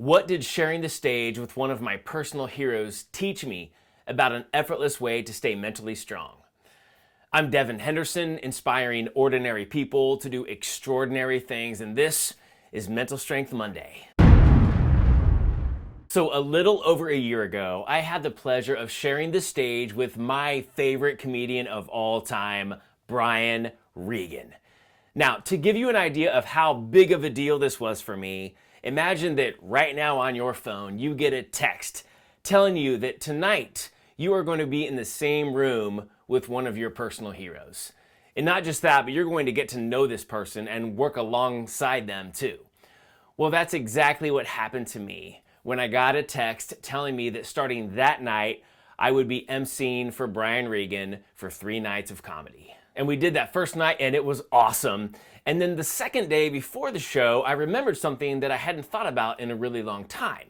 What did sharing the stage with one of my personal heroes teach me about an effortless way to stay mentally strong? I'm Devin Henderson, inspiring ordinary people to do extraordinary things, and this is Mental Strength Monday. So a little over a year ago, I had the pleasure of sharing the stage with my favorite comedian of all time, Brian Regan. Now, to give you an idea of how big of a deal this was for me, imagine that right now on your phone, you get a text telling you that tonight you are going to be in the same room with one of your personal heroes. And not just that, but you're going to get to know this person and work alongside them too. Well, that's exactly what happened to me when I got a text telling me that starting that night, I would be emceeing for Brian Regan for 3 nights of comedy. And we did that first night and it was awesome. And then the second day before the show, I remembered something that I hadn't thought about in a really long time.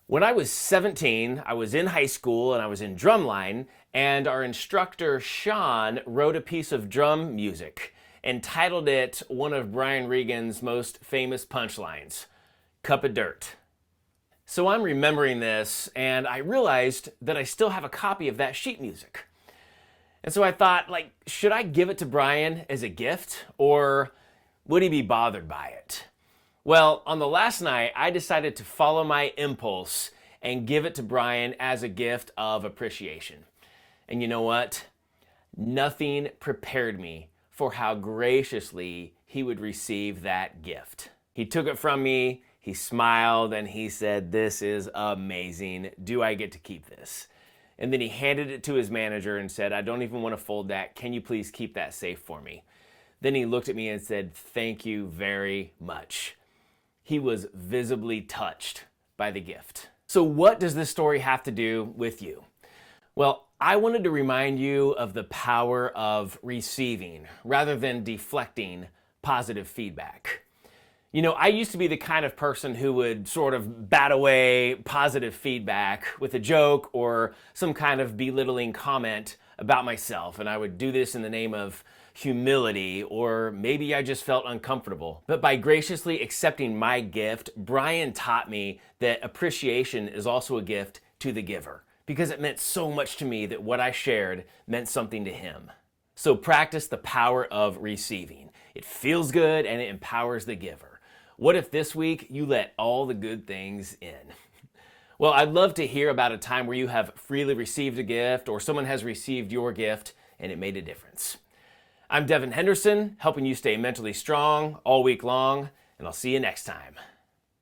When I was 17, I was in high school and I was in drumline, and our instructor, Sean, wrote a piece of drum music and titled it one of Brian Regan's most famous punchlines, "Cup of Dirt." So I'm remembering this and I realized that I still have a copy of that sheet music. And so I thought, should I give it to Brian as a gift, or would he be bothered by it? Well, on the last night, I decided to follow my impulse and give it to Brian as a gift of appreciation. And you know what? Nothing prepared me for how graciously he would receive that gift. He took it from me, he smiled, and he said, "This is amazing. Do I get to keep this?" And then he handed it to his manager and said, "I don't even want to fold that. Can you please keep that safe for me?" Then he looked at me and said, "Thank you very much." He was visibly touched by the gift. So what does this story have to do with you? Well, I wanted to remind you of the power of receiving rather than deflecting positive feedback. You know, I used to be the kind of person who would sort of bat away positive feedback with a joke or some kind of belittling comment about myself. And I would do this in the name of humility, or maybe I just felt uncomfortable. But by graciously accepting my gift, Brian taught me that appreciation is also a gift to the giver, because it meant so much to me that what I shared meant something to him. So practice the power of receiving. It feels good and it empowers the giver. What if this week you let all the good things in? Well, I'd love to hear about a time where you have freely received a gift, or someone has received your gift and it made a difference. I'm Devin Henderson, helping you stay mentally strong all week long, and I'll see you next time.